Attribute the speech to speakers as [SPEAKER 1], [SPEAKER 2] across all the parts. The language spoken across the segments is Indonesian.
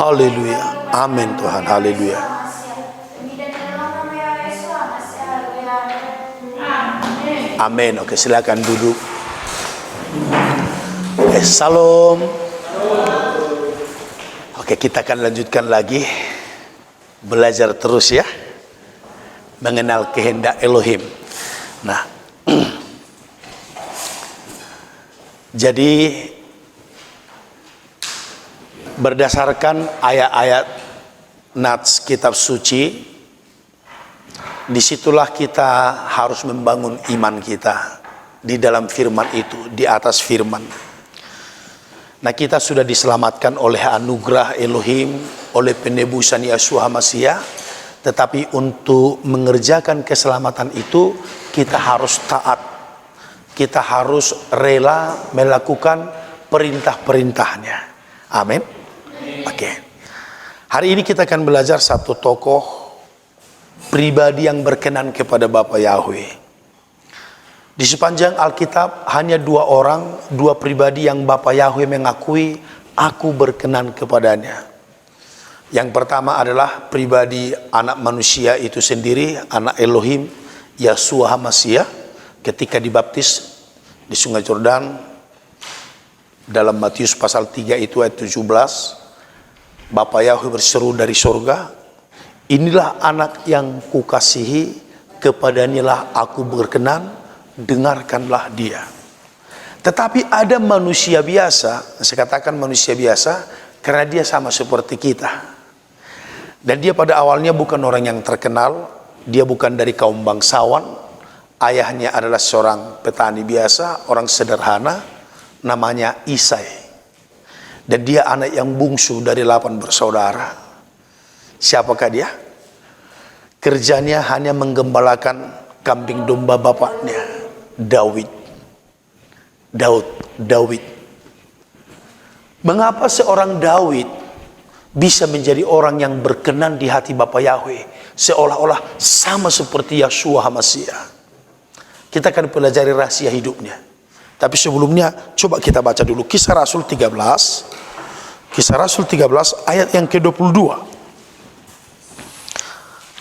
[SPEAKER 1] Haleluya. Amin Tuhan. Haleluya. Amin. Oke, silakan duduk. Salam. Oke, kita akan lanjutkan lagi. Belajar terus ya. Mengenal kehendak Elohim. Nah, jadi berdasarkan ayat-ayat nats kitab suci, disitulah kita harus membangun iman kita di dalam firman itu, di atas firman. Nah, kita sudah diselamatkan oleh anugerah Elohim, oleh penebusan Yeshua Mashiach. Tetapi untuk mengerjakan keselamatan itu kita harus taat. Kita harus rela melakukan perintah-perintahnya. Amin. Oke. Hari ini kita akan belajar satu tokoh pribadi yang berkenan kepada Bapa Yahweh. Di sepanjang Alkitab hanya dua orang, dua pribadi yang Bapa Yahweh mengakui aku berkenan kepadanya. Yang pertama adalah pribadi anak manusia itu sendiri, anak Elohim, Yeshua Mashiach, ketika dibaptis di Sungai Yordan. Dalam Matius pasal 3 itu ayat 17, Bapa Yahweh berseru dari sorga, inilah anak yang kukasihi, kepadanya aku berkenan, dengarkanlah dia. Tetapi ada manusia biasa, saya katakan manusia biasa, karena dia sama seperti kita. Dan dia pada awalnya bukan orang yang terkenal, dia bukan dari kaum bangsawan, ayahnya adalah seorang petani biasa, orang sederhana, namanya Isai. Dan dia anak yang bungsu dari 8 bersaudara. Siapakah dia? Kerjanya hanya menggembalakan kambing domba bapaknya, Daud. Mengapa seorang Daud bisa menjadi orang yang berkenan di hati Bapa Yahweh, seolah-olah sama seperti Yeshua Mashiach? Kita akan pelajari rahasia hidupnya. Tapi sebelumnya coba kita baca dulu Kisah Rasul 13. Kisah Rasul 13 ayat yang ke-22.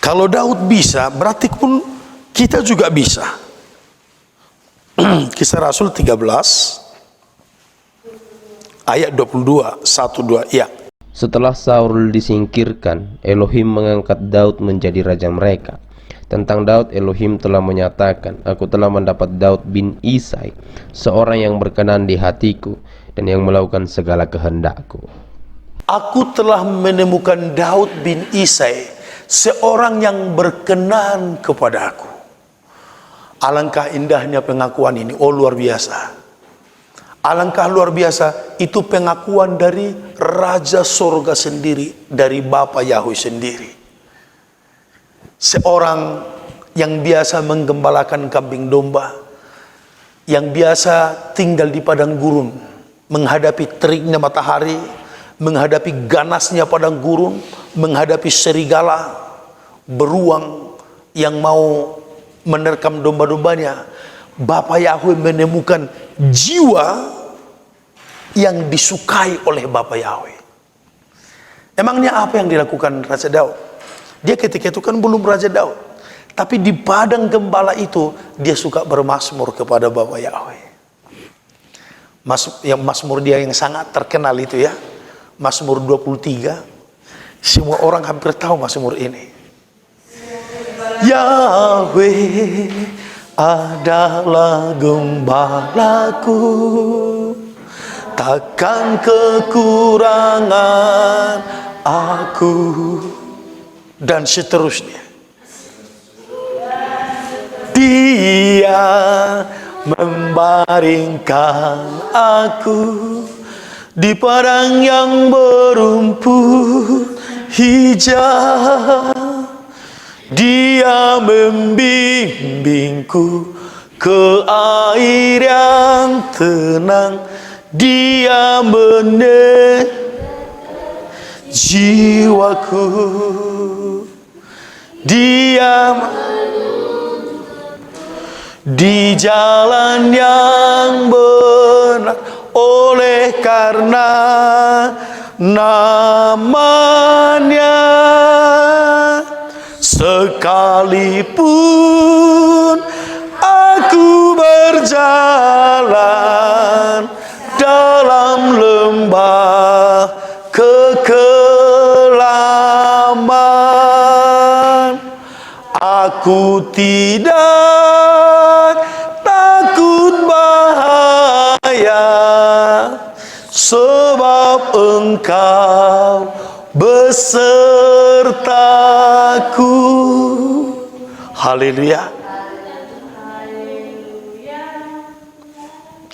[SPEAKER 1] Kalau Daud bisa, berarti pun kita juga bisa. Kisah Rasul 13 ayat 22, 1, 2, ya.
[SPEAKER 2] Setelah Saul disingkirkan, Elohim mengangkat Daud menjadi raja mereka. Tentang Daud, Elohim telah menyatakan, aku telah mendapat Daud bin Isai, seorang yang berkenan di hatiku dan yang melakukan segala kehendakku.
[SPEAKER 1] Aku telah menemukan Daud bin Isai, seorang yang berkenan kepada aku. Alangkah indahnya pengakuan ini, oh luar biasa. Alangkah luar biasa, itu pengakuan dari Raja Sorga sendiri, dari Bapa Yahweh sendiri. Seorang yang biasa menggembalakan kambing domba, yang biasa tinggal di padang gurun, menghadapi teriknya matahari, menghadapi ganasnya padang gurun, menghadapi serigala, beruang yang mau menerkam domba-dombanya. Bapa Yahweh menemukan jiwa yang disukai oleh Bapa Yahweh. Emangnya apa yang dilakukan Raja Daud? Dia ketika itu kan belum Raja Daud, tapi di padang gembala itu dia suka bermazmur kepada Bapa Yahweh. Mazmur dia yang sangat terkenal itu ya, Mazmur 23. Semua orang hampir tahu mazmur ini. Yahweh adalah gembalaku, takkan kekurangan aku, dan seterusnya. Dia membaringkan aku di padang yang berumput hijau. Dia membimbingku ke air yang tenang. Dia meneguhkan jiwaku. Dia di jalan yang benar, oleh karena namanya, sekalipun aku berjalan dalam lembah kekelaman, aku tidak takut bahaya, sebab Engkau besertaku. Haleluya.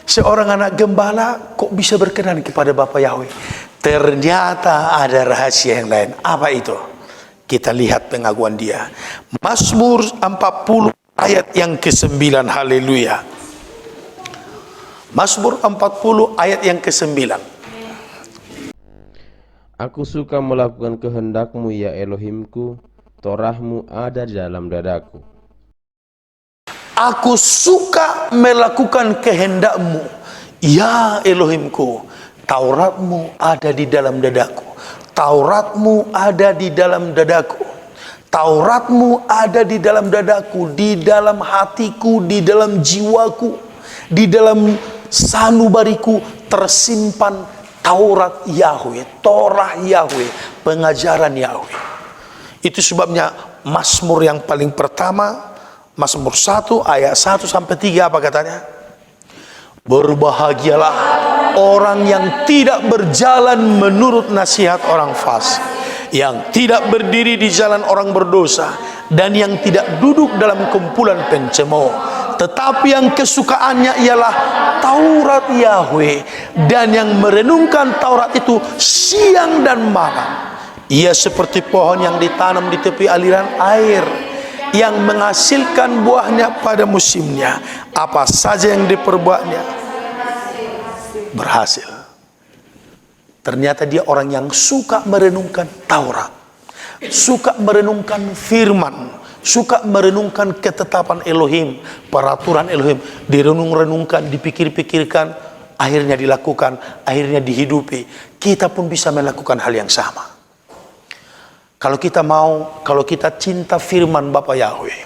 [SPEAKER 1] Seorang anak gembala kok bisa berkenan kepada Bapa Yahweh? Ternyata ada rahasia yang lain. Apa itu? Kita lihat pengakuan dia. Mazmur 40 ayat yang ke-9. Haleluya. Mazmur 40 ayat yang ke-9.
[SPEAKER 2] Aku suka melakukan kehendak-Mu ya Elohimku, Torah-Mu ada di dalam dadaku.
[SPEAKER 1] Aku suka melakukan kehendak-Mu ya Elohimku, Taurat-Mu ada di dalam dadaku. Taurat-Mu ada di dalam dadaku. Taurat-Mu ada di dalam dadaku, di dalam hatiku, di dalam jiwaku, di dalam sanubariku tersimpan Taurat Yahweh, Torah Yahweh, pengajaran Yahweh. Itu sebabnya Mazmur yang paling pertama, Mazmur 1 ayat 1 sampai 3, apa katanya? Berbahagialah orang yang tidak berjalan menurut nasihat orang fasik, yang tidak berdiri di jalan orang berdosa, dan yang tidak duduk dalam kumpulan pencemooh, tetapi yang kesukaannya ialah Taurat Yahweh, dan yang merenungkan Taurat itu siang dan malam. Ia seperti pohon yang ditanam di tepi aliran air, yang menghasilkan buahnya pada musimnya. Apa saja yang diperbuatnya berhasil. Ternyata dia orang yang suka merenungkan Taurat, suka merenungkan firman, suka merenungkan ketetapan Elohim, peraturan Elohim, direnung-renungkan, dipikir-pikirkan, akhirnya dilakukan, akhirnya dihidupi. Kita pun bisa melakukan hal yang sama. Kalau kita mau, kalau kita cinta firman Bapa Yahweh,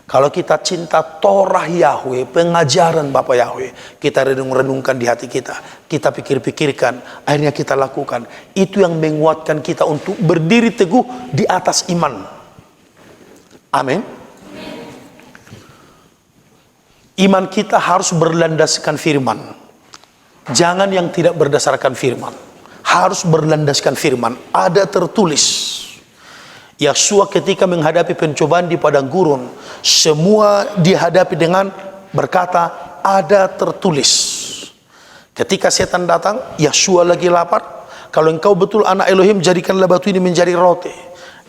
[SPEAKER 1] kalau kita cinta Torah Yahweh, pengajaran Bapa Yahweh, kita renung-renungkan di hati kita, kita pikir-pikirkan, akhirnya kita lakukan. Itu yang menguatkan kita untuk berdiri teguh di atas iman. Amin. Iman kita harus berlandaskan firman. Jangan yang tidak berdasarkan firman. Harus berlandaskan firman. Ada tertulis. Yahshua ketika menghadapi pencobaan di padang gurun, semua dihadapi dengan berkata, ada tertulis. Ketika setan datang, Yahshua lagi lapar, kalau engkau betul anak Elohim, jadikanlah batu ini menjadi roti.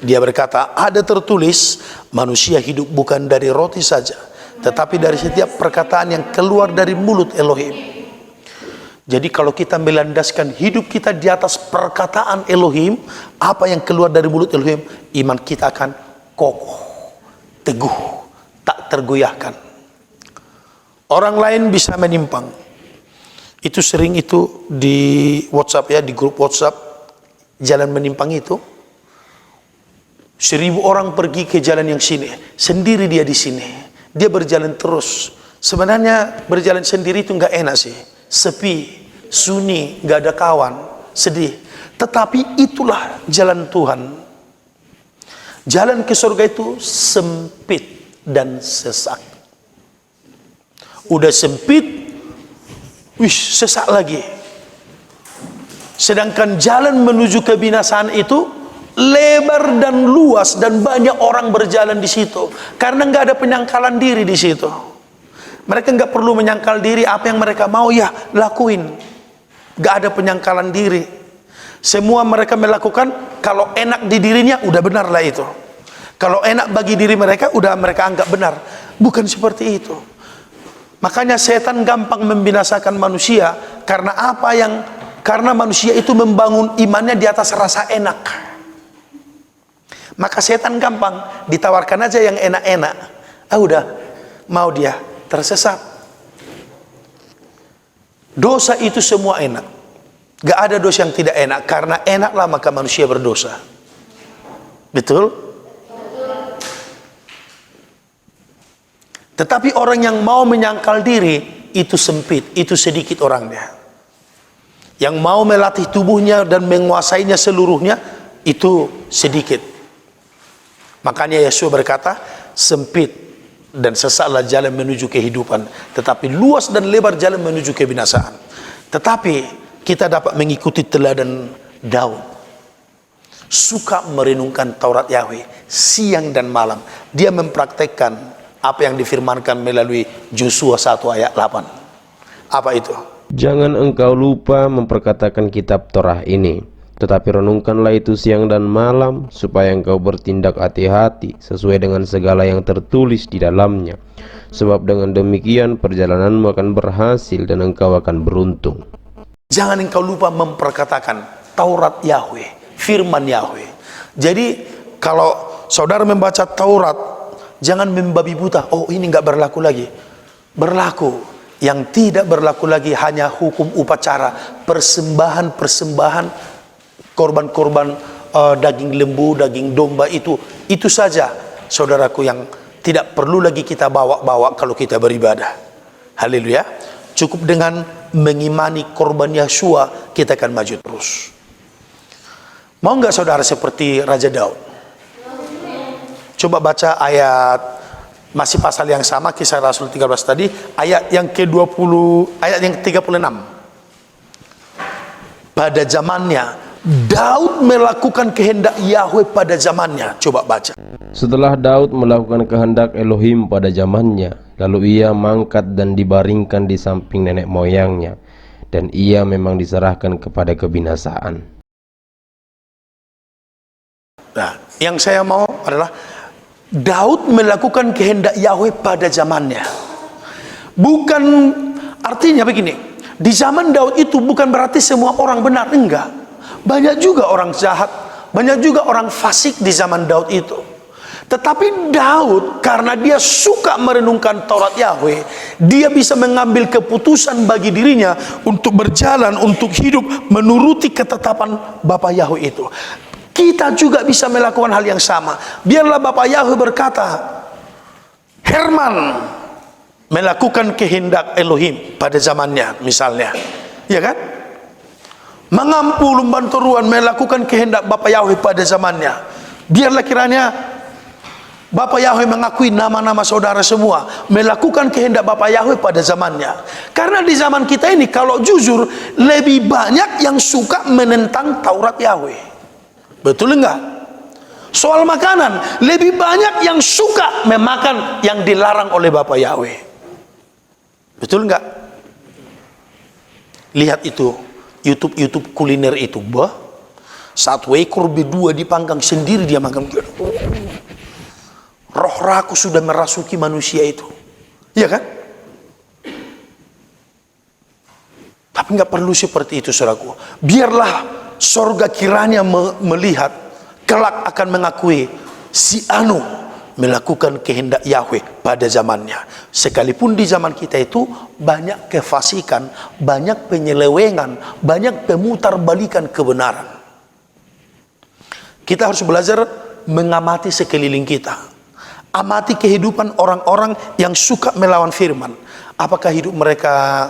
[SPEAKER 1] Dia berkata, ada tertulis, manusia hidup bukan dari roti saja, tetapi dari setiap perkataan yang keluar dari mulut Elohim. Jadi kalau kita melandaskan hidup kita di atas perkataan Elohim, apa yang keluar dari mulut Elohim, iman kita akan kokoh, teguh, tak tergoyahkan. Orang lain bisa menyimpang. Itu sering itu di WhatsApp ya, di grup WhatsApp, jalan menyimpang itu. 1000 orang pergi ke jalan yang sini, sendiri dia di sini. Dia berjalan terus. Sebenarnya berjalan sendiri itu nggak enak sih. Sepi, sunyi, gak ada kawan, sedih. Tetapi itulah jalan Tuhan. Jalan ke surga itu sempit dan sesak. Udah sempit, sesak lagi. Sedangkan jalan menuju kebinasaan itu lebar dan luas, dan banyak orang berjalan di situ. Karena nggak ada penyangkalan diri di situ. Mereka nggak perlu menyangkal diri, apa yang mereka mau ya lakuin. Nggak ada penyangkalan diri. Semua mereka melakukan kalau enak di dirinya, udah benar lah itu. Kalau enak bagi diri mereka, udah mereka anggap benar. Bukan seperti itu. Makanya setan gampang membinasakan manusia karena karena manusia itu membangun imannya di atas rasa enak. Maka setan gampang ditawarkan aja yang enak-enak. Udah mau dia tersesat. Dosa itu semua enak. Gak ada dosa yang tidak enak, karena enaklah maka manusia berdosa. Betul? Tetapi orang yang mau menyangkal diri, itu sempit, itu sedikit orangnya. Yang mau melatih tubuhnya dan menguasainya seluruhnya, itu sedikit. Makanya Yesus berkata, sempit dan sesatlah jalan menuju kehidupan, tetapi luas dan lebar jalan menuju kebinasaan. Tetapi kita dapat mengikuti teladan Daud. Suka merenungkan Taurat Yahweh siang dan malam. Dia mempraktekkan apa yang difirmankan melalui Yosua 1 ayat 8. Apa itu?
[SPEAKER 2] Jangan engkau lupa memperkatakan kitab Torah ini, tetapi renungkanlah itu siang dan malam, supaya engkau bertindak hati-hati sesuai dengan segala yang tertulis di dalamnya. Sebab dengan demikian perjalananmu akan berhasil dan engkau akan beruntung.
[SPEAKER 1] Jangan engkau lupa memperkatakan Taurat Yahweh, firman Yahweh. Jadi kalau saudara membaca Taurat, jangan membabi buta. Oh, ini nggak berlaku lagi. Berlaku. Yang tidak berlaku lagi hanya hukum upacara, persembahan korban-korban daging lembu, daging domba, itu saja, saudaraku, yang tidak perlu lagi kita bawa-bawa kalau kita beribadah. Haleluya. Cukup dengan mengimani korban Yeshua, kita akan maju terus. Mau nggak saudara seperti Raja Daud? Coba baca ayat, masih pasal yang sama, Kisah Rasul 13 tadi, ayat yang ke-20, ayat yang ke-36. Pada zamannya Daud melakukan kehendak Yahweh pada zamannya. Coba baca.
[SPEAKER 2] Setelah Daud melakukan kehendak Elohim pada zamannya, lalu ia mangkat dan dibaringkan di samping nenek moyangnya, dan ia memang diserahkan kepada kebinasaan.
[SPEAKER 1] Nah, yang saya mau adalah Daud melakukan kehendak Yahweh pada zamannya. Bukan artinya begini, di zaman Daud itu bukan berarti semua orang benar, enggak. Banyak juga orang jahat, banyak juga orang fasik di zaman Daud itu. Tetapi Daud, karena dia suka merenungkan Taurat Yahweh, dia bisa mengambil keputusan bagi dirinya untuk berjalan, untuk hidup menuruti ketetapan Bapa Yahweh itu. Kita juga bisa melakukan hal yang sama. Biarlah Bapa Yahweh berkata, Herman melakukan kehendak Elohim pada zamannya, misalnya, ya kan? Mengampu lumban toruan melakukan kehendak Bapa Yahweh pada zamannya. Biarlah kiranya Bapa Yahweh mengakui nama-nama saudara semua melakukan kehendak Bapa Yahweh pada zamannya. Karena di zaman kita ini, kalau jujur, lebih banyak yang suka menentang Taurat Yahweh. Betul enggak? Soal makanan, lebih banyak yang suka memakan yang dilarang oleh Bapa Yahweh. Betul enggak? Lihat itu, YouTube kuliner itu, satu ekor berdua dipanggang sendiri dia makan. Roh raku sudah merasuki manusia itu, ya kan? Tapi nggak perlu seperti itu, saudaraku. Biarlah sorga kiranya melihat, kelak akan mengakui si anu melakukan kehendak Yahweh pada zamannya. Sekalipun di zaman kita itu banyak kefasikan, banyak penyelewengan, banyak pemutarbalikan kebenaran. Kita harus belajar mengamati sekeliling kita. Amati kehidupan orang-orang yang suka melawan firman. Apakah hidup mereka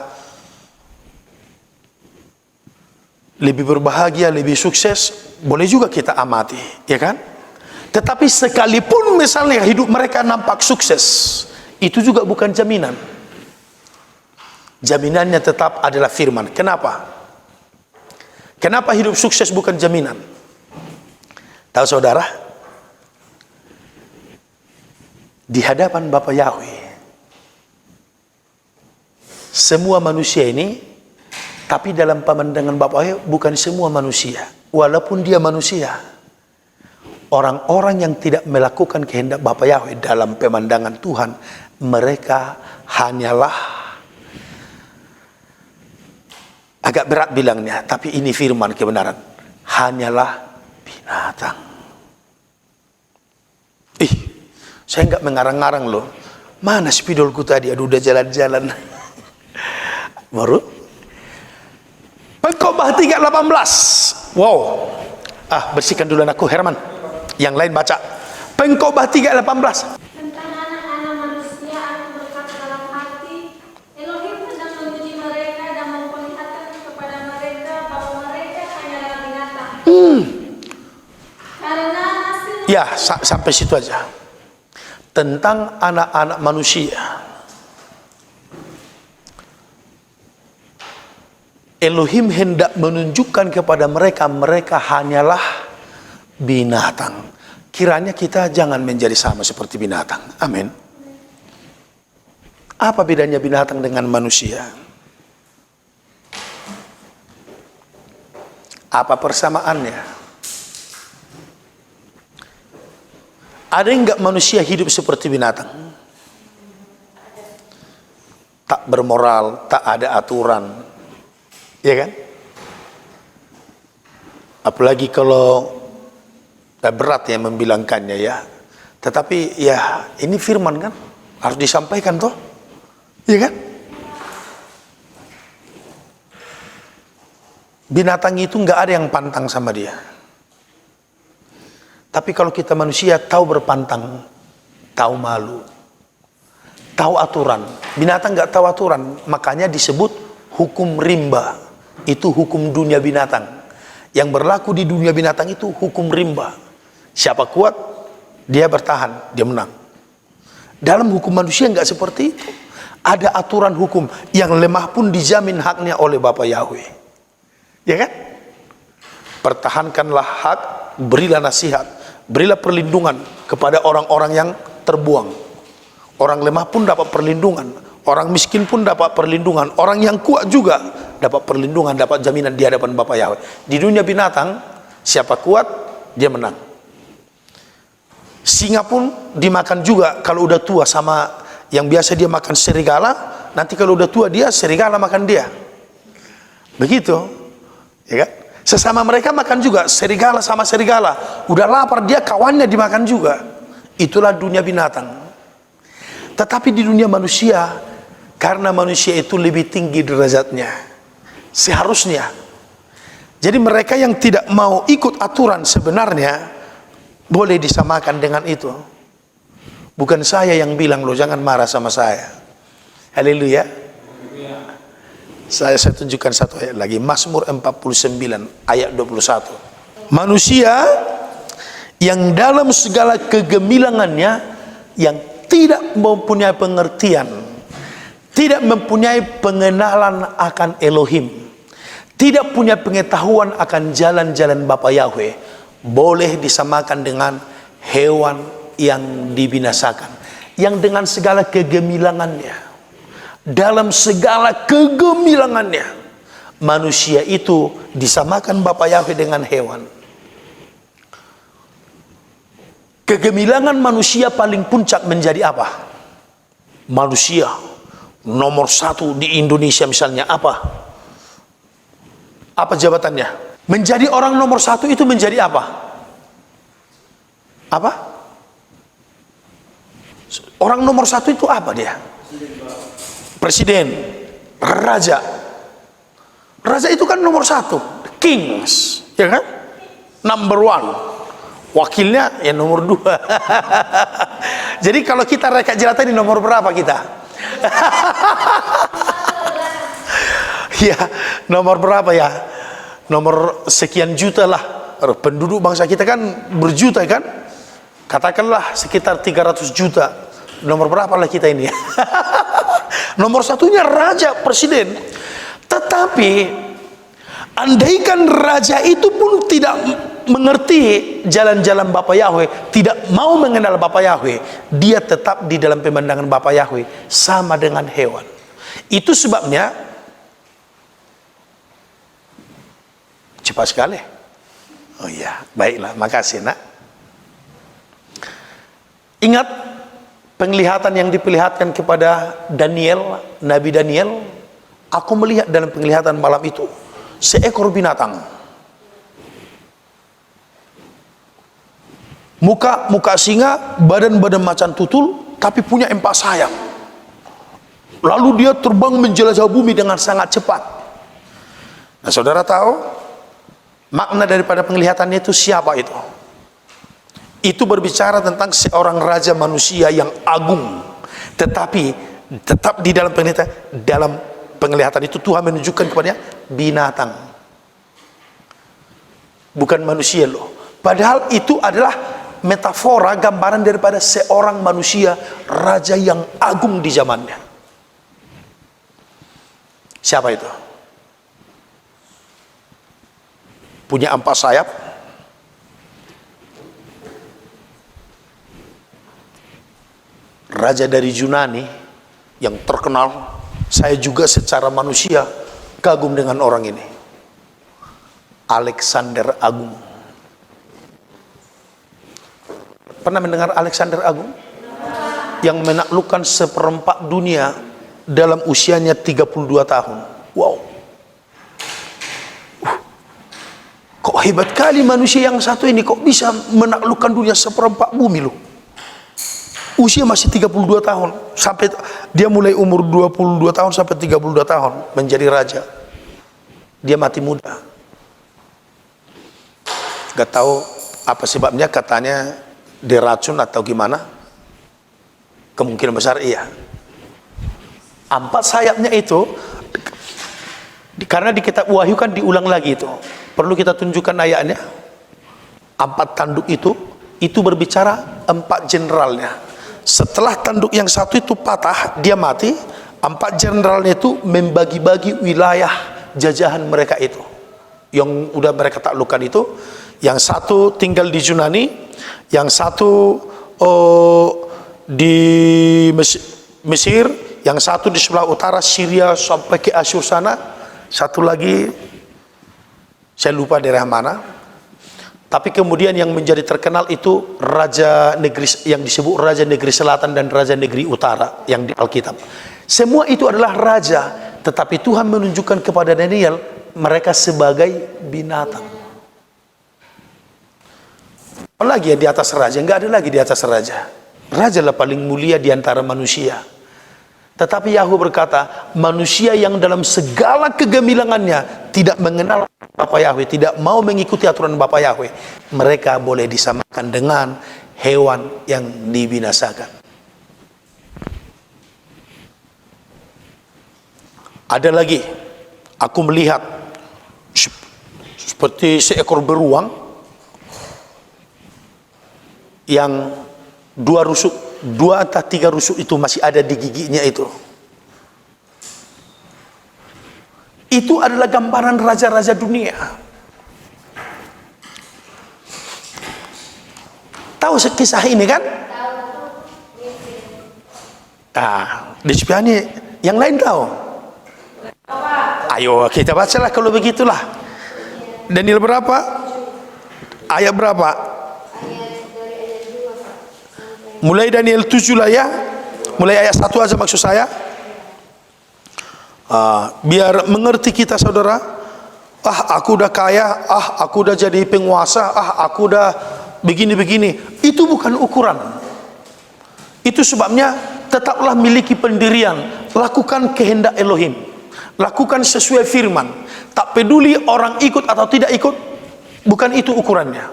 [SPEAKER 1] lebih berbahagia, lebih sukses? Boleh juga kita amati, ya kan? Tetapi sekalipun misalnya hidup mereka nampak sukses, itu juga bukan jaminan. Jaminannya tetap adalah firman. Kenapa? Kenapa hidup sukses bukan jaminan? Tahu saudara? Di hadapan Bapa Yahweh, semua manusia ini, tapi dalam pemandangan Bapa Yahweh bukan semua manusia. Walaupun dia manusia, orang-orang yang tidak melakukan kehendak Bapa Yahweh dalam pemandangan Tuhan, mereka hanyalah, agak berat bilangnya, tapi ini firman kebenaran, hanyalah binatang. Saya nggak mengarang-arang loh. Mana spidolku tadi? Aduh, udah jalan-jalan. Baru Pengkhotbah 3:18. Wow. Bersihkan dulu anakku Herman. Yang lain baca. Pengkhotbah 3:18.
[SPEAKER 3] Tentang anak-anak manusia, aku berkata dalam hati, Elohim sedang menguji mereka dan memperlihatkan kepada mereka bahwa mereka hanyalah binatang. Karena hasil
[SPEAKER 1] Ya, sampai situ aja. Tentang anak-anak manusia. Elohim hendak menunjukkan kepada mereka, mereka hanyalah binatang. Kiranya kita jangan menjadi sama seperti binatang. Amin. Apa bedanya binatang dengan manusia? Apa persamaannya? Ada enggak manusia hidup seperti binatang? Tak bermoral, tak ada aturan. Ya kan? Apalagi kalau berat ya membilangkannya ya. Tetapi ya ini firman kan, harus disampaikan toh. Ya kan? Binatang itu nggak ada yang pantang sama dia. Tapi kalau kita manusia tahu berpantang, tahu malu, tahu aturan. Binatang nggak tahu aturan, makanya disebut hukum rimba. Itu hukum dunia binatang. Yang berlaku di dunia binatang itu hukum rimba. Siapa kuat, dia bertahan, dia menang. Dalam hukum manusia nggak seperti itu. Ada aturan hukum. Yang lemah pun dijamin haknya oleh Bapa Yahweh. Ya kan? Pertahankanlah hak, berilah nasihat, berilah perlindungan kepada orang-orang yang terbuang. Orang lemah pun dapat perlindungan, orang miskin pun dapat perlindungan, orang yang kuat juga dapat perlindungan, dapat jaminan di hadapan Bapa Yahweh. Di dunia binatang, siapa kuat, dia menang. Singa pun dimakan juga kalau udah tua, sama yang biasa dia makan serigala, nanti kalau udah tua dia, serigala makan dia. Begitu. Ya kan? Sesama mereka makan juga, serigala sama serigala. Udah lapar dia, kawannya dimakan juga. Itulah dunia binatang. Tetapi di dunia manusia, karena manusia itu lebih tinggi derajatnya, seharusnya. Jadi mereka yang tidak mau ikut aturan sebenarnya boleh disamakan dengan itu. Bukan saya yang bilang, loh jangan marah sama saya. Haleluya. Saya tunjukkan satu ayat lagi, Mazmur 49 ayat 21. Manusia yang dalam segala kegemilangannya, yang tidak mempunyai pengertian, tidak mempunyai pengenalan akan Elohim, tidak punya pengetahuan akan jalan-jalan Bapa Yahweh, boleh disamakan dengan hewan yang dibinasakan, yang dengan segala kegemilangannya, dalam segala kegemilangannya, manusia itu disamakan Bapa Yahweh dengan hewan. Kegemilangan manusia paling puncak menjadi apa? Manusia nomor 1 di Indonesia misalnya apa? Apa jabatannya? Menjadi orang nomor 1 itu menjadi apa? Apa? Orang nomor 1 itu apa dia? Presiden, raja. Raja itu kan nomor 1, kings, ya kan? Number 1. Wakilnya ya nomor 2. Jadi kalau kita reka jelata ini nomor berapa kita? Ya, nomor berapa ya? Nomor sekian juta lah. Penduduk bangsa kita kan berjuta kan? Katakanlah sekitar 300 juta. Nomor berapa lah kita ini? Nomor 1-nya raja, presiden. Tetapi andaikan raja itu pun tidak mengerti jalan-jalan Bapa Yahweh, tidak mau mengenal Bapa Yahweh, dia tetap di dalam pemandangan Bapa Yahweh sama dengan hewan. Itu sebabnya cepat sekali. Oh iya, baiklah, makasih nak. Ingat penglihatan yang diperlihatkan kepada Daniel, Nabi Daniel. Aku melihat dalam penglihatan malam itu seekor binatang. Muka singa, badan macan tutul, tapi punya 4 sayap. Lalu dia terbang menjelajah bumi dengan sangat cepat. Nah, saudara tahu makna daripada penglihatannya itu siapa itu? Itu berbicara tentang seorang raja manusia yang agung, tetapi tetap di dalam penglihatan itu Tuhan menunjukkan kepadanya binatang, bukan manusia loh. Padahal itu adalah metafora, gambaran daripada seorang manusia, raja yang agung di zamannya. Siapa itu? Punya 4 sayap, raja dari Yunani yang terkenal. Saya juga secara manusia kagum dengan orang ini, Alexander Agung. Pernah mendengar Alexander Agung? Yang menaklukkan seperempat dunia dalam usianya 32 tahun. Wow. Kok hebat kali manusia yang satu ini, kok bisa menaklukkan dunia seperempat bumi loh. Usia masih 32 tahun, sampai dia mulai umur 22 tahun sampai 32 tahun menjadi raja. Dia mati muda. Gak tahu apa sebabnya, katanya diracun atau gimana. Kemungkinan besar iya. 4 sayapnya itu, karena di kitab Wahyu kan diulang lagi itu. Perlu kita tunjukkan ayatnya. 4 tanduk itu berbicara 4 jenderalnya. Setelah tanduk yang satu itu patah, dia mati, 4 jenderalnya itu membagi-bagi wilayah jajahan mereka itu, yang udah mereka taklukkan itu. Yang satu tinggal di Yunani, yang satu di Mesir, yang satu di sebelah utara Syria sampai ke Asyur sana, satu lagi saya lupa daerah mana. Tapi kemudian yang menjadi terkenal itu raja negeri yang disebut raja negeri selatan dan raja negeri utara yang di Alkitab. Semua itu adalah raja, tetapi Tuhan menunjukkan kepada Daniel mereka sebagai binatang. Apalagi ya di atas raja? Enggak ada lagi di atas raja. Raja lah paling mulia di antara manusia. Tetapi Yahweh berkata, manusia yang dalam segala kegemilangannya tidak mengenal Bapa Yahweh, tidak mau mengikuti aturan Bapa Yahweh, mereka boleh disamakan dengan hewan yang dibinasakan. Ada lagi, aku melihat seperti seekor beruang yang 2 rusuk, 2 atau 3 rusuk itu masih ada di giginya itu. Itu adalah gambaran raja-raja dunia. Tahu kisah ini kan? Di Spiani yang lain tahu? Ayo kita bacalah kalau begitulah. Daniel berapa? Ayat berapa? Mulai Daniel 7 lah ya. Mulai ayat 1 aja maksud saya. Biar mengerti kita saudara. Aku udah kaya, aku udah jadi penguasa, aku udah begini-begini. Itu bukan ukuran. Itu sebabnya tetaplah miliki pendirian, lakukan kehendak Elohim, lakukan sesuai firman. Tak peduli orang ikut atau tidak ikut, bukan itu ukurannya.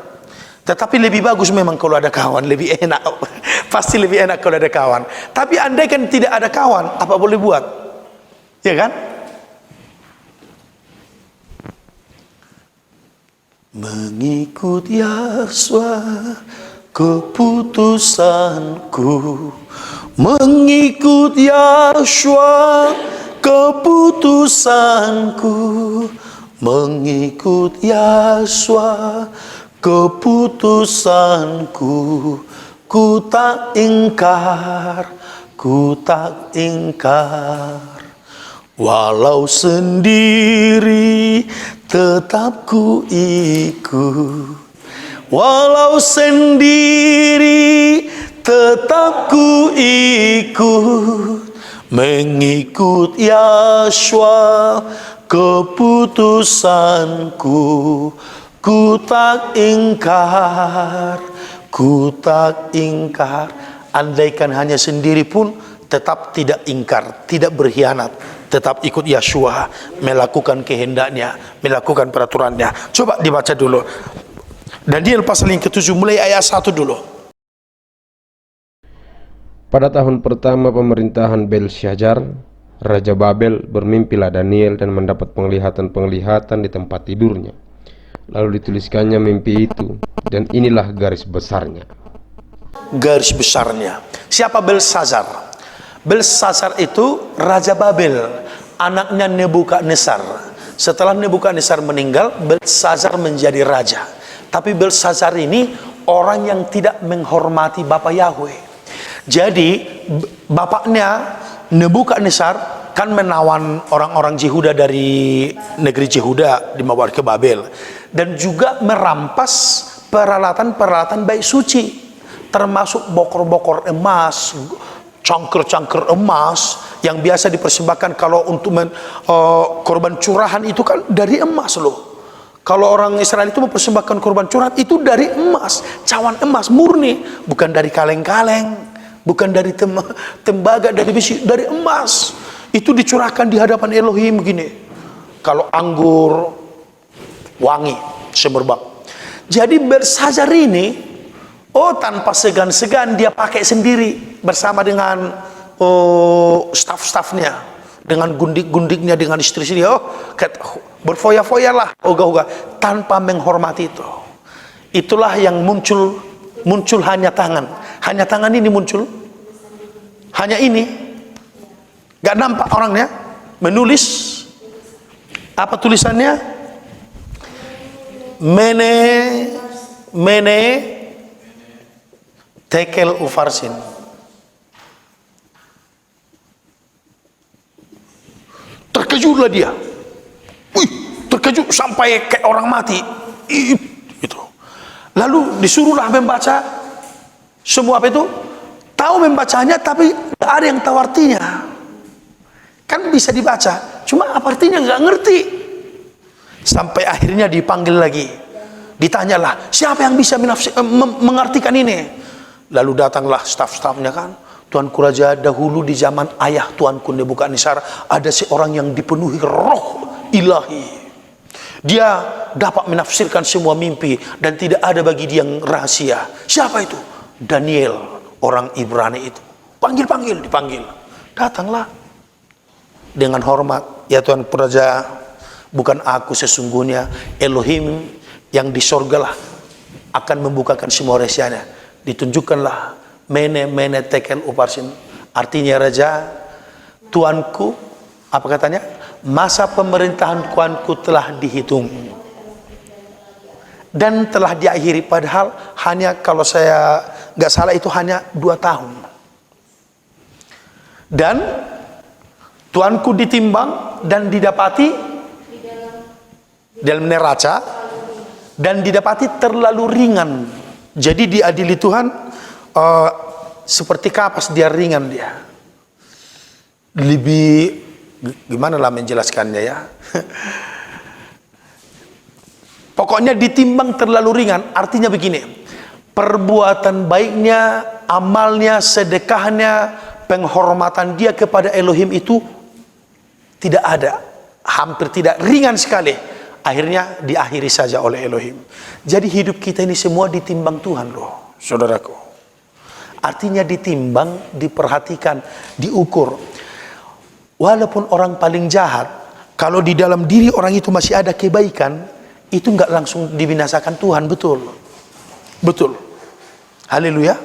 [SPEAKER 1] Tetapi lebih bagus memang kalau ada kawan, lebih enak. Pasti lebih enak kalau ada kawan. Tapi andai kan tidak ada kawan, apa boleh buat? Ya kan? Mengikut Yahshua keputusanku, mengikut Yahshua keputusanku, mengikut Yahshua keputusanku. Ku tak ingkar, ku tak ingkar. Walau sendiri tetap ku ikut, walau sendiri tetap ku ikut, mengikut Yahshua keputusanku. Ku tak ingkar, ku tak ingkar. Andaikan hanya sendiri pun tetap tidak ingkar, tidak berkhianat, tetap ikut Yeshua, melakukan kehendaknya, melakukan peraturannya. Coba dibaca dulu Daniel pasal yang ke-7 mulai ayat 1 dulu.
[SPEAKER 2] Pada tahun pertama pemerintahan Belshazzar, Raja Babel, bermimpilah Daniel dan mendapat penglihatan-penglihatan di tempat tidurnya. Lalu dituliskannya mimpi itu, dan inilah garis besarnya.
[SPEAKER 1] Garis besarnya. Siapa Belshazzar? Belshazzar itu Raja Babel, anaknya Nebukadnezar. Setelah Nebukadnezar meninggal, Belshazzar menjadi raja. Tapi Belshazzar ini orang yang tidak menghormati Bapa Yahweh. Jadi bapaknya Nebukadnezar kan menawan orang-orang Yehuda dari negeri Yehuda dibawa ke Babel, dan juga merampas peralatan-peralatan baik suci, termasuk bokor-bokor emas, cangker-cangker emas yang biasa dipersembahkan kalau untuk korban curahan itu kan dari emas loh. Kalau orang Israel itu mempersembahkan korban curahan itu dari emas, cawan emas murni, bukan dari kaleng-kaleng, bukan dari tembaga, dari besi, dari emas. Itu dicurahkan di hadapan Elohim begini. Kalau anggur wangi semerbak. Jadi Belshazzar ini tanpa segan-segan dia pakai sendiri bersama dengan staf-stafnya, dengan gundik-gundiknya, dengan istri-istri. Berfoya-foya lah, ogah-ogah, tanpa menghormati itu. Itulah yang muncul hanya tangan. Hanya tangan ini muncul. Hanya ini. Gak nampak orangnya. Menulis. Apa tulisannya? Mene Tekel Ufarsin. Terkejutlah dia. Terkejut sampai kayak orang mati. Itu. Lalu disuruhlah membaca semua apa itu? Tahu membacanya tapi nggak ada yang tahu artinya. Kan bisa dibaca, cuma apa artinya nggak ngerti. Sampai akhirnya dipanggil lagi. Ditanyalah, siapa yang bisa mengartikan ini? Lalu datanglah staf-stafnya kan. Tuanku Raja, dahulu di zaman ayah Tuanku Nebukadnezar ada seorang yang dipenuhi roh ilahi. Dia dapat menafsirkan semua mimpi dan tidak ada bagi dia yang rahasia. Siapa itu? Daniel, orang Ibrani itu. Dipanggil. Datanglah dengan hormat. Ya Tuan Raja, bukan aku sesungguhnya, Elohim yang di sorga lah akan membukakan semua rahasianya. Ditunjukkanlah mene tekel uparsin, artinya Raja, Tuanku, apa katanya, masa pemerintahan Tuanku telah dihitung dan telah diakhiri, padahal hanya, kalau saya nggak salah itu hanya 2 tahun. Dan Tuanku ditimbang dan didapati dalam neraca dan didapati terlalu ringan. Jadi diadili Tuhan seperti kapas, dia ringan dia. Lebih gimana lah menjelaskannya ya. Pokoknya ditimbang terlalu ringan, artinya begini. Perbuatan baiknya, amalnya, sedekahnya, penghormatan dia kepada Elohim itu tidak ada, hampir tidak, ringan sekali. Akhirnya diakhiri saja oleh Elohim. Jadi hidup kita ini semua ditimbang Tuhan loh, saudaraku. Artinya ditimbang, diperhatikan, diukur. Walaupun orang paling jahat, kalau di dalam diri orang itu masih ada kebaikan, itu nggak langsung dibinasakan Tuhan, betul? Betul. Haleluya.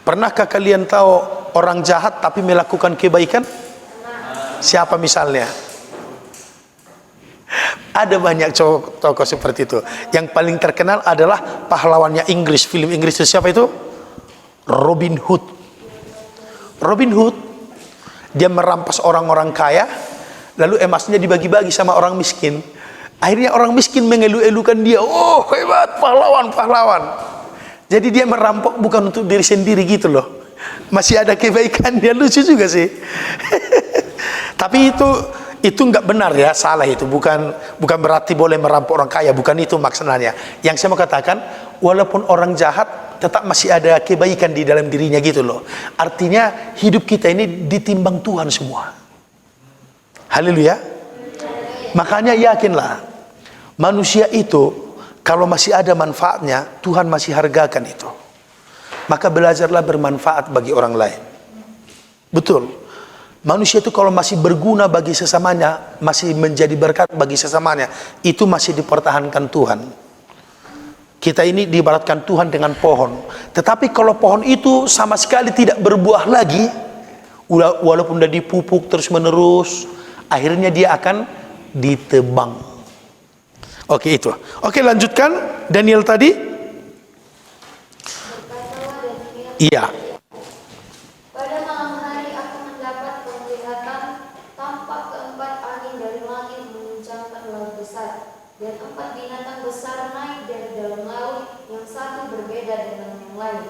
[SPEAKER 1] Pernahkah kalian tahu orang jahat tapi melakukan kebaikan? Siapa misalnya? Ada banyak tokoh seperti itu. Yang paling terkenal adalah pahlawannya Inggris, film Inggris itu siapa itu? Robin Hood. Robin Hood, dia merampas orang-orang kaya, lalu emasnya dibagi-bagi sama orang miskin. Akhirnya orang miskin mengelu-elukan dia, oh hebat, pahlawan. Jadi dia merampok bukan untuk diri sendiri gitu loh. Masih ada kebaikan, dia lucu juga sih. Tapi itu nggak benar ya, salah itu. Bukan berarti boleh merampok orang kaya, bukan itu maksudnya. Yang saya mau katakan, walaupun orang jahat tetap masih ada kebaikan di dalam dirinya gitu loh. Artinya hidup kita ini ditimbang Tuhan semua. Haleluya. Makanya yakinlah, manusia itu kalau masih ada manfaatnya, Tuhan masih hargakan itu. Maka belajarlah bermanfaat bagi orang lain. Betul. Manusia itu kalau masih berguna bagi sesamanya, masih menjadi berkat bagi sesamanya, itu masih dipertahankan Tuhan. Kita ini diibaratkan Tuhan dengan pohon. Tetapi kalau pohon itu sama sekali tidak berbuah lagi, walaupun sudah dipupuk terus menerus, akhirnya dia akan ditebang. Oke, itu. Oke, lanjutkan Daniel tadi. Iya.
[SPEAKER 4] Pada malam hari aku mendapat penglihatan, tampak keempat angin dari langit menguncangkan laut besar, dan 4 binatang besar naik dari dalam laut, yang satu berbeda dengan yang lain.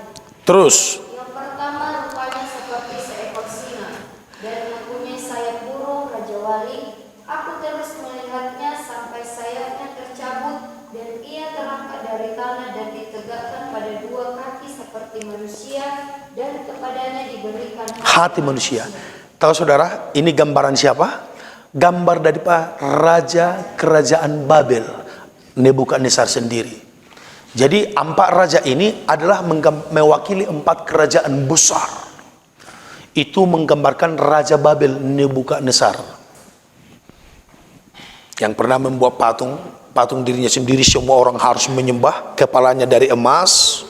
[SPEAKER 1] Terus.
[SPEAKER 4] Yang pertama rupanya seperti seekor singa, dan mempunyai sayap burung rajawali. Aku terus melihatnya sampai sayapnya tercabut, dan ia terangkat dari tanah dan ditegakkan pada 2 kaki seperti manusia, dan kepadanya diberikan
[SPEAKER 1] Hati manusia. Tahu saudara, ini gambaran siapa? Gambar dari raja kerajaan Babel, Nebukadnezar sendiri. Jadi 4 raja ini adalah mewakili 4 kerajaan besar. Itu menggambarkan Raja Babel, Nebukadnezar, yang pernah membuat patung dirinya sendiri, semua orang harus menyembah. Kepalanya dari emas,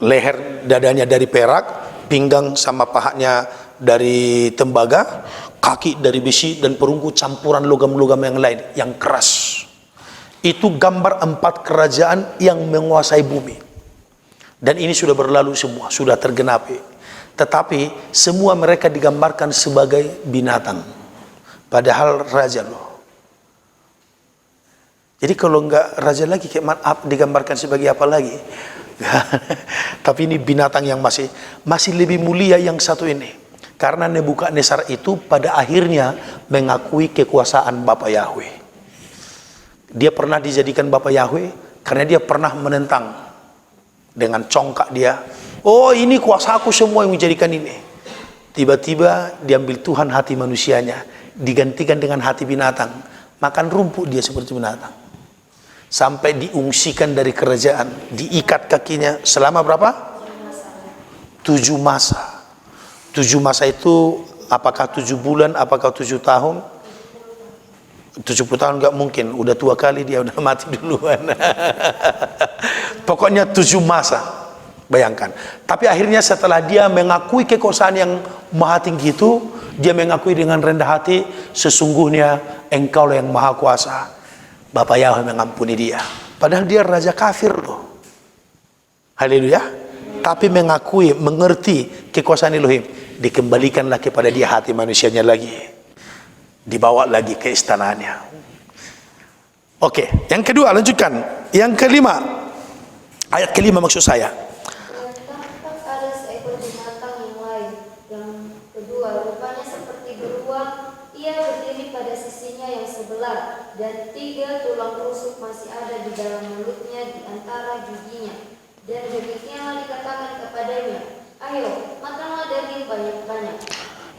[SPEAKER 1] leher dadanya dari perak, pinggang sama pahanya dari tembaga, kaki dari besi, dan perunggu campuran logam-logam yang lain yang keras. Itu gambar 4 kerajaan yang menguasai bumi. Dan ini sudah berlalu semua, sudah tergenapi. Tetapi semua mereka digambarkan sebagai binatang, padahal raja loh. Jadi kalau enggak raja lagi, digambarkan sebagai apa lagi? Tapi ini binatang yang masih lebih mulia yang satu ini. Karena Nebukadnezar itu pada akhirnya mengakui kekuasaan Bapa Yahweh. Dia pernah dijadikan Bapa Yahweh karena dia pernah menentang dengan congkak dia. Oh, ini kuasaku semua yang menjadikan ini. Tiba-tiba diambil Tuhan hati manusianya, digantikan dengan hati binatang. Makan rumput dia seperti binatang. Sampai diungsikan dari kerajaan, diikat kakinya selama berapa? 7 masa. 7 masa itu apakah 7 bulan, apakah 7 tahun? 70 tahun enggak mungkin, udah tua kali dia, udah mati duluan. Pokoknya 7 masa, bayangkan. Tapi akhirnya setelah dia mengakui kekuasaan yang maha tinggi itu, dia mengakui dengan rendah hati, sesungguhnya engkau yang maha kuasa. Bapak Yahweh mengampuni dia. Padahal dia raja kafir loh. Haleluya. Tapi mengakui, mengerti kekuasaan Elohim. Dikembalikanlah kepada dia hati manusianya lagi. Dibawa lagi ke istananya. Oke, yang kedua lanjutkan. Yang kelima, ayat kelima maksud saya.
[SPEAKER 4] Dan tampak ada seekor binatang yang lain, yang kedua rupanya seperti beruang. Ia berdiri pada sisinya yang sebelah, dan 3 tulang rusuk masih ada di dalam mulutnya di antara giginya. Dan demikianlah dikatakan kepadanya, ayo, makanlah daging banyak-banyak.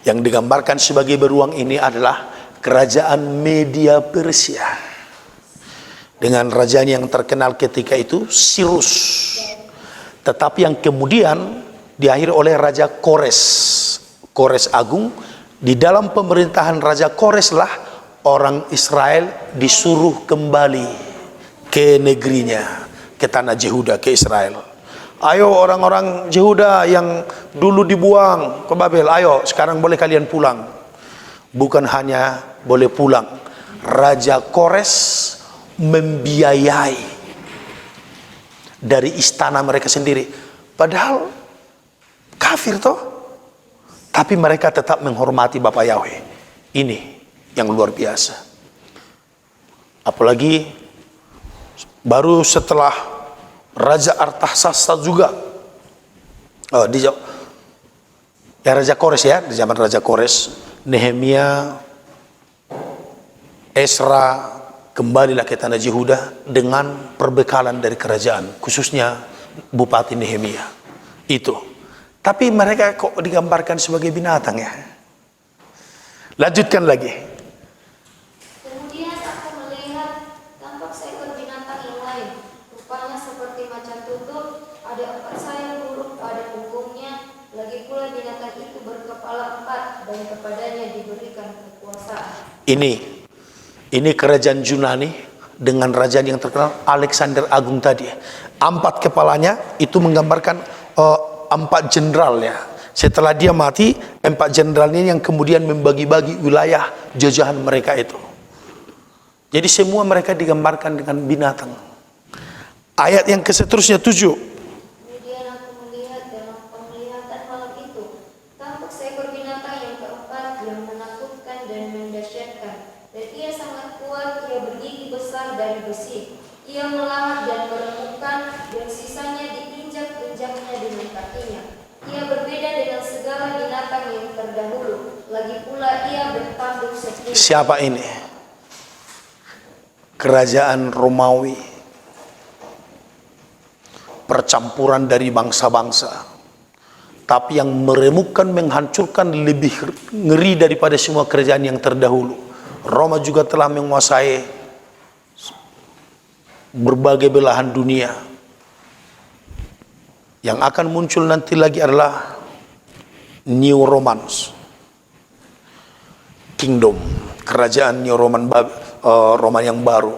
[SPEAKER 1] Yang digambarkan sebagai beruang ini adalah kerajaan Media Persia. Dengan rajanya yang terkenal ketika itu, Cyrus. Tetapi yang kemudian diakhiri oleh Raja Kores Agung. Di dalam pemerintahan Raja Kores lah orang Israel disuruh kembali ke negerinya, ke tanah Yehuda, ke Israel. Ayo orang-orang Yehuda yang dulu dibuang ke Babel, ayo sekarang boleh kalian pulang. Bukan hanya boleh pulang, Raja Kores membiayai dari istana mereka sendiri. Padahal kafir toh. Tapi mereka tetap menghormati Bapak Yahweh. Ini yang luar biasa. Apalagi baru setelah Raja Artaxerxes juga. Raja Kores ya, di zaman Raja Kores, Nehemia, Esra kembalilah ke tanah Yehuda dengan perbekalan dari kerajaan, khususnya Bupati Nehemia. Itu. Tapi mereka kok digambarkan sebagai binatang ya. Lanjutkan lagi.
[SPEAKER 4] Kemudian aku melihat tampak seekor binatang yang lain, rupanya seperti macan tutul, ada 4 sayap burung pada punggungnya. Lagi pula binatang itu berkepala 4 dan kepadanya diberikan kekuasaan.
[SPEAKER 1] Ini kerajaan Yunani dengan raja yang terkenal Alexander Agung tadi. 4 kepalanya itu menggambarkan 4 jenderalnya. Setelah dia mati, 4 jenderalnya yang kemudian membagi-bagi wilayah jajahan mereka itu. Jadi semua mereka digambarkan dengan binatang. Ayat yang seterusnya 7.
[SPEAKER 4] Kemudian aku melihat dalam penglihatan malam itu, tampak seekor binatang yang keempat yang menakutkan dan mendahsyatkan. Dan ia sangat kuat, ia bergigi besar dari besi. Ia melahap dan meremukkan, dan sisanya diinjak-injaknya dengan kakinya. Ia berbeda dengan segala binatang yang terdahulu. Lagi pula ia bertanduk setinggi.
[SPEAKER 1] Siapa ini? Kerajaan Romawi. Percampuran dari bangsa-bangsa. Tapi yang meremukkan, menghancurkan lebih ngeri daripada semua kerajaan yang terdahulu. Roma juga telah menguasai berbagai belahan dunia. Yang akan muncul nanti lagi adalah New Romans Kingdom, kerajaan New Roman, Roma yang baru.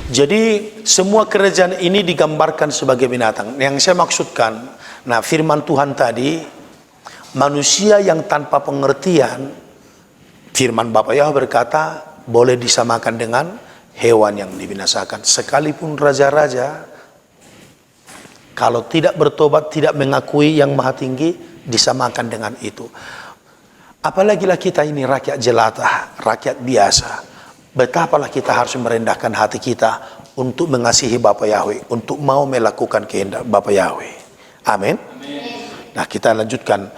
[SPEAKER 1] Jadi semua kerajaan ini digambarkan sebagai binatang. Yang saya maksudkan, nah firman Tuhan tadi, manusia yang tanpa pengertian, firman Bapa Yahweh berkata, boleh disamakan dengan hewan yang dibinasakan. Sekalipun raja-raja, kalau tidak bertobat, tidak mengakui yang maha tinggi, disamakan dengan itu. Apalagi lah kita ini rakyat jelata, rakyat biasa. Betapalah kita harus merendahkan hati kita untuk mengasihi Bapa Yahweh, untuk mau melakukan kehendak Bapa Yahweh. Amin. Nah kita lanjutkan,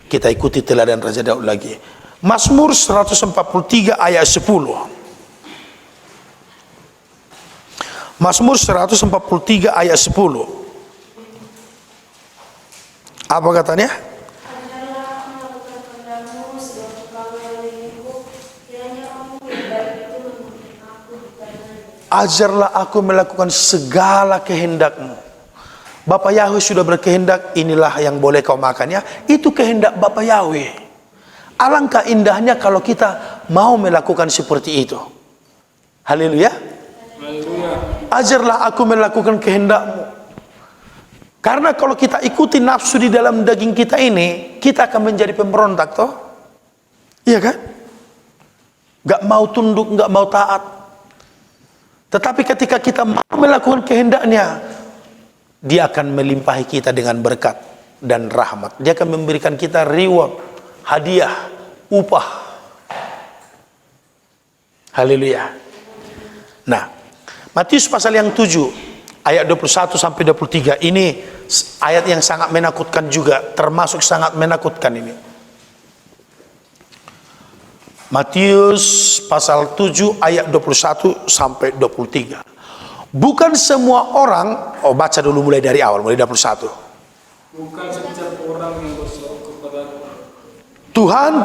[SPEAKER 1] kita ikuti teladan Raja Daud lagi. Mazmur 143 ayat 10. Mazmur 143 ayat 10. Apa katanya?
[SPEAKER 3] Adalah melakukan kehendak-Mu sebab Engkau melindungiku, kiranya Engkau yang baik itu menuntun aku di kanan-Mu.
[SPEAKER 1] Ajarlah aku melakukan segala kehendak-Mu. Bapa Yahweh sudah berkehendak, inilah yang boleh kau makannya. Itu kehendak Bapa Yahweh. Alangkah indahnya kalau kita mau melakukan seperti itu. Haleluya. Ajarlah aku melakukan kehendak-Mu. Karena kalau kita ikuti nafsu di dalam daging kita ini, kita akan menjadi pemberontak toh. Iya kan? Gak mau tunduk, gak mau taat. Tetapi ketika kita mau melakukan kehendaknya, Dia akan melimpahi kita dengan berkat dan rahmat. Dia akan memberikan kita reward, hadiah, upah. Haleluya. Nah, Matius pasal yang 7 ayat 21 sampai 23 ini ayat yang sangat menakutkan juga, termasuk sangat menakutkan ini. Matius pasal 7 ayat 21 sampai 23. Bukan semua orang, baca dulu mulai dari awal, mulai 21.
[SPEAKER 5] Bukan setiap orang yang berseru kepada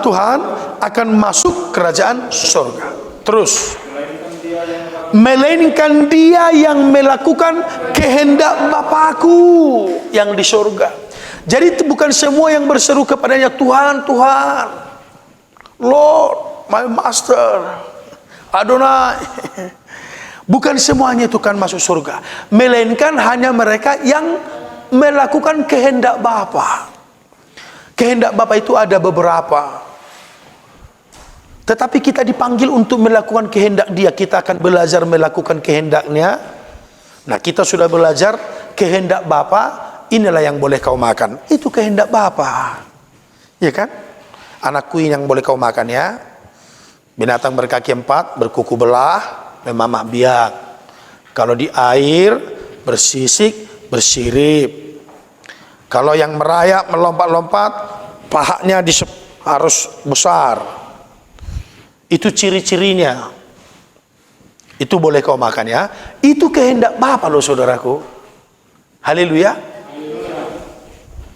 [SPEAKER 1] Tuhan akan masuk kerajaan surga. Terus,
[SPEAKER 5] melainkan dia yang
[SPEAKER 1] melainkan dia yang melakukan kehendak Bapakku yang di surga. Jadi itu bukan semua yang berseru kepadanya, Tuhan, Tuhan, Lord, my Master, Adonai. Bukan semuanya itu kan masuk surga, melainkan hanya mereka yang melakukan kehendak Bapa. Kehendak Bapa itu ada beberapa. Tetapi kita dipanggil untuk melakukan kehendak Dia. Kita akan belajar melakukan kehendaknya. Nah, kita sudah belajar kehendak Bapa. Inilah yang boleh kau makan. Itu kehendak Bapa. Ya kan? Anak kuing yang boleh kau makan ya. Binatang berkaki 4, berkuku belah, memamah biak. Kalau di air, bersisik, bersirip. Kalau yang merayap, melompat-lompat, pahanya harus besar. Itu ciri-cirinya. Itu boleh kau makan ya. Itu kehendak Bapa loh saudaraku. Haleluya.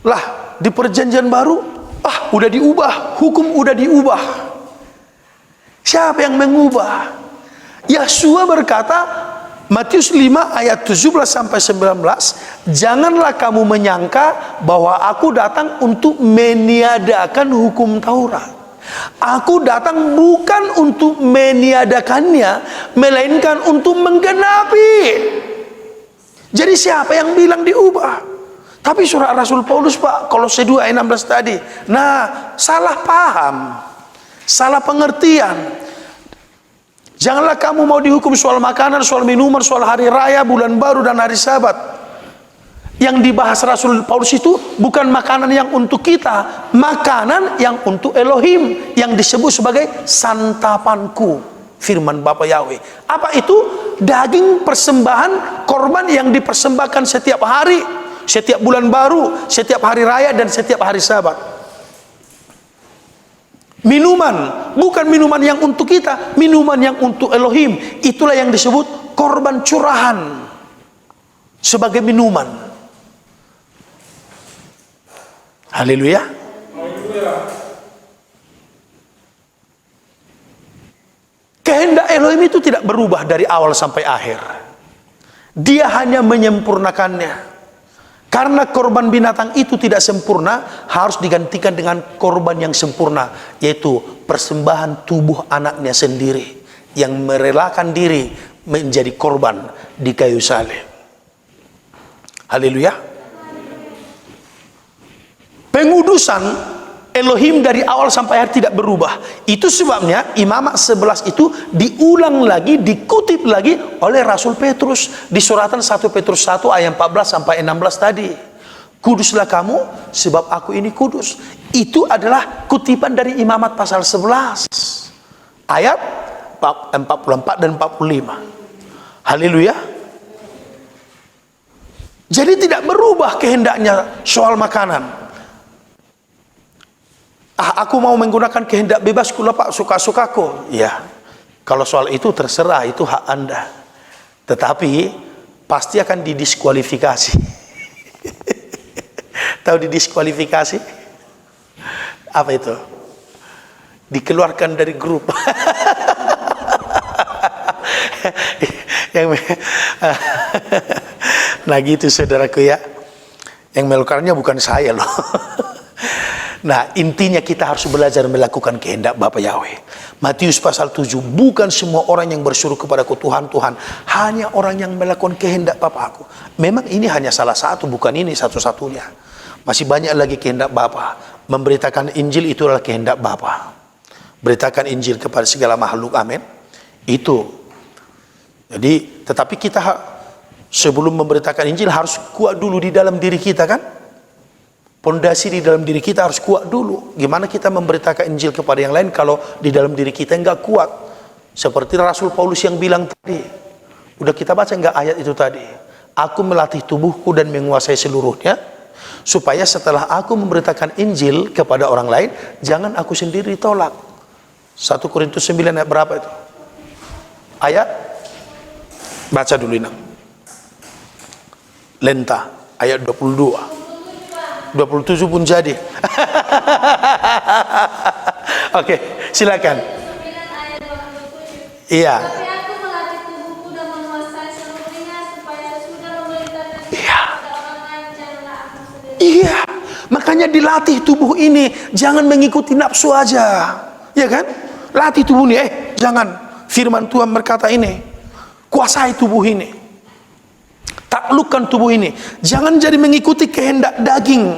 [SPEAKER 1] Lah di perjanjian baru Udah diubah, hukum udah diubah. Siapa yang mengubah? Yahshua berkata, Matius 5 ayat 17 sampai 19, janganlah kamu menyangka bahwa aku datang untuk meniadakan hukum Taurat. Aku datang bukan untuk meniadakannya, melainkan untuk menggenapi. Jadi siapa yang bilang diubah? Tapi surat Rasul Paulus, Pak, Kolose 2 ayat 16 tadi. Nah, salah paham, salah pengertian. Janganlah kamu mau dihukum soal makanan, soal minuman, soal hari raya, bulan baru, dan hari Sabat. Yang dibahas Rasul Paulus itu bukan makanan yang untuk kita, makanan yang untuk Elohim, yang disebut sebagai santapanku, firman Bapa Yahweh. Apa itu? Daging persembahan korban yang dipersembahkan setiap hari, setiap bulan baru, setiap hari raya, dan setiap hari Sabat. Minuman, bukan minuman yang untuk kita, minuman yang untuk Elohim. Itulah yang disebut korban curahan sebagai minuman. Haleluya. Kehendak Elohim itu tidak berubah dari awal sampai akhir. Dia hanya menyempurnakannya. Karena korban binatang itu tidak sempurna, harus digantikan dengan korban yang sempurna, yaitu persembahan tubuh anaknya sendiri, yang merelakan diri menjadi korban di kayu salib. Haleluya. Pengudusan Elohim dari awal sampai akhir tidak berubah. Itu sebabnya Imamat 11 itu diulang lagi, dikutip lagi oleh Rasul Petrus di suratan 1 Petrus 1 ayat 14 sampai 16 tadi. Kuduslah kamu sebab aku ini kudus. Itu adalah kutipan dari Imamat pasal 11 ayat 44 dan 45. Haleluya. Jadi tidak berubah kehendaknya soal makanan. Aku mau menggunakan kehendak bebasku lah, Pak, suka-sukaku. Ya, kalau soal itu terserah, itu hak Anda. Tetapi pasti akan didiskualifikasi. Tahu didiskualifikasi? Apa itu? Dikeluarkan dari grup. Nah gitu saudaraku ya. Yang melakukannya bukan saya loh. Nah, intinya kita harus belajar melakukan kehendak Bapa Yahweh. Matius pasal 7, bukan semua orang yang bersuruh kepadaku Tuhan, Tuhan, hanya orang yang melakukan kehendak Bapa-Ku. Memang ini hanya salah satu, bukan ini satu-satunya. Masih banyak lagi kehendak Bapa. Memberitakan Injil itu adalah kehendak Bapa. Beritakan Injil kepada segala makhluk, amin. Itu. Jadi, tetapi kita sebelum memberitakan Injil harus kuat dulu di dalam diri kita, kan? Pondasi di dalam diri kita harus kuat dulu. Gimana kita memberitakan Injil kepada yang lain kalau di dalam diri kita enggak kuat? Seperti Rasul Paulus yang bilang tadi. Udah kita baca enggak ayat itu tadi? Aku melatih tubuhku dan menguasai seluruhnya, supaya setelah aku memberitakan Injil kepada orang lain, jangan aku sendiri tolak. 1 Korintus 9 ayat berapa itu? Ayat? Baca dulu ini. Lenta, ayat 22. 27 pun jadi. Oke, silakan.
[SPEAKER 3] 9 ayat 27.
[SPEAKER 1] Iya.
[SPEAKER 3] Tapi aku melatih tubuhku dan menguasai seluruhnya, supaya sesudah memberitakan
[SPEAKER 1] Iya.
[SPEAKER 3] kepada orang lain, janganlah aku sendiri.
[SPEAKER 1] Iya. Makanya dilatih tubuh ini, jangan mengikuti nafsu aja. Ya kan? Latih tubuh ini, jangan. Firman Tuhan berkata ini. Kuasai tubuh ini. Taklukkan tubuh ini. Jangan jadi mengikuti kehendak daging.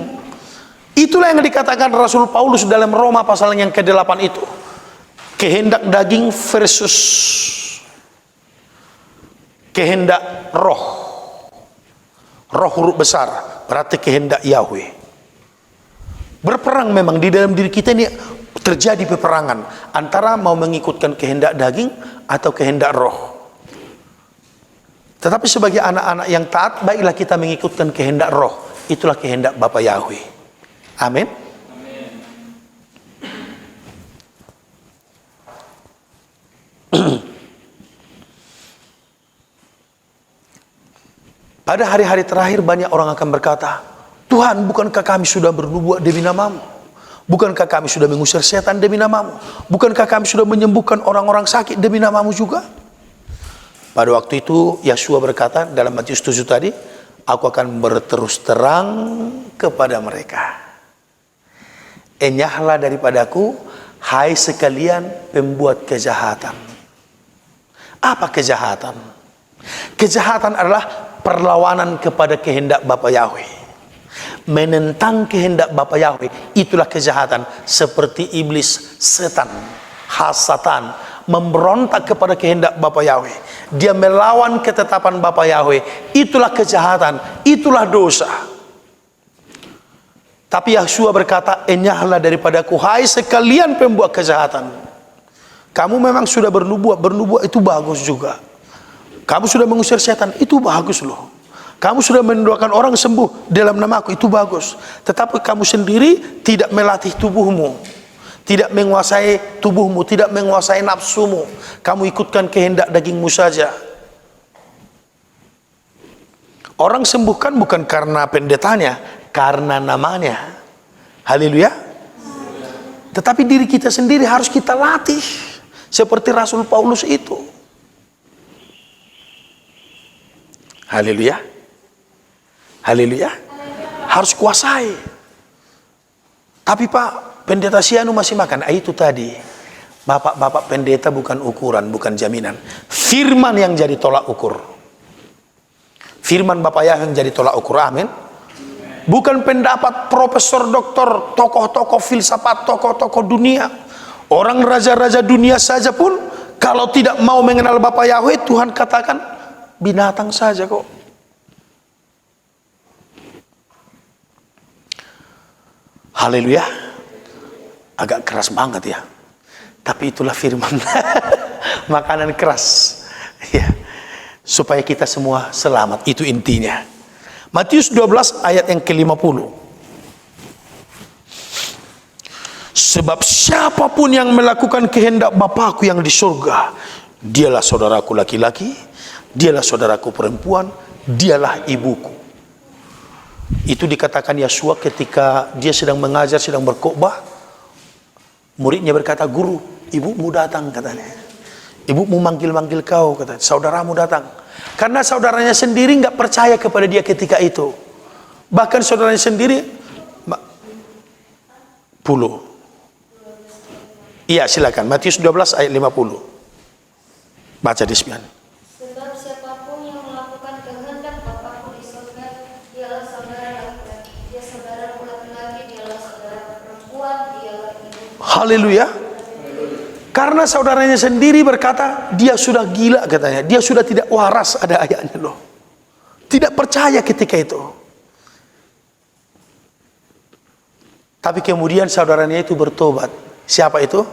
[SPEAKER 1] Itulah yang dikatakan Rasul Paulus dalam Roma pasal yang ke-8 itu. Kehendak daging versus kehendak roh. Roh huruf besar berarti kehendak Yahweh. Berperang memang di dalam diri kita ini, terjadi peperangan antara mau mengikutkan kehendak daging atau kehendak roh. Tetapi sebagai anak-anak yang taat, baiklah kita mengikutkan kehendak roh. Itulah kehendak Bapa Yahweh. Amin. Pada hari-hari terakhir banyak orang akan berkata, Tuhan, bukankah kami sudah bernubuat demi namamu? Bukankah kami sudah mengusir setan demi namamu? Bukankah kami sudah menyembuhkan orang-orang sakit demi namamu juga? Pada waktu itu Yeshua berkata dalam Matius 7 tadi, aku akan berterus terang kepada mereka. Enyahlah daripadaku, hai sekalian pembuat kejahatan. Apa kejahatan? Kejahatan adalah perlawanan kepada kehendak Bapa Yahweh. Menentang kehendak Bapa Yahweh, itulah kejahatan. Seperti iblis, setan, hasatan, memberontak kepada kehendak Bapa Yahweh. Dia melawan ketetapan Bapa Yahweh. Itulah kejahatan, itulah dosa. Tapi Yeshua berkata, enyahlah daripadaku, hai sekalian pembuat kejahatan. Kamu memang sudah bernubuat itu bagus juga. Kamu sudah mengusir setan, itu bagus loh. Kamu sudah mendoakan orang sembuh dalam namaku, itu bagus. Tetapi kamu sendiri tidak melatih tubuhmu, tidak menguasai tubuhmu, tidak menguasai nafsumu. Kamu ikutkan kehendak dagingmu saja. Orang sembuhkan bukan karena pendetanya, karena namanya. Haleluya. Tetapi diri kita sendiri harus kita latih, seperti Rasul Paulus itu. Haleluya. Haleluya. Harus kuasai. Tapi Pak, pendeta Sianu masih makan. Itu tadi. Bapak-bapak pendeta bukan ukuran, bukan jaminan. Firman yang jadi tolak ukur. Firman Bapak yang jadi tolak ukur. Amin. Bukan pendapat profesor, doktor, tokoh-tokoh filsafat, tokoh-tokoh dunia. Orang raja-raja dunia saja pun kalau tidak mau mengenal Bapak Yahweh, Tuhan katakan binatang saja kok. Haleluya. Agak keras banget ya. Tapi itulah firman. Makanan keras. Ya. Supaya kita semua selamat. Itu intinya. Matius 12 ayat yang ke-50. Sebab siapapun yang melakukan kehendak Bapakku yang di surga, dialah saudaraku laki-laki, dialah saudaraku perempuan, dialah ibuku. Itu dikatakan Yeshua ketika dia sedang mengajar, sedang berkhotbah. Muridnya berkata, guru, ibumu datang katanya. Ibumu manggil-manggil kau katanya. Saudaramu datang. Karena saudaranya sendiri nggak percaya kepada dia ketika itu. Bahkan saudaranya sendiri puluh. Iya silakan. Matius 12 ayat 50. Baca di sembilan.
[SPEAKER 4] Sebab siapapun yang melakukan kehendak Bapakku di surga, dialah saudara laki-laki, dia saudaraku laki-laki, dialah saudara perempuan, dialah ibu.
[SPEAKER 1] Haleluya. Karena saudaranya sendiri berkata, dia sudah gila katanya. Dia sudah tidak waras, ada ayatnya loh. Tidak percaya ketika itu. Tapi kemudian saudaranya itu bertobat. Siapa itu?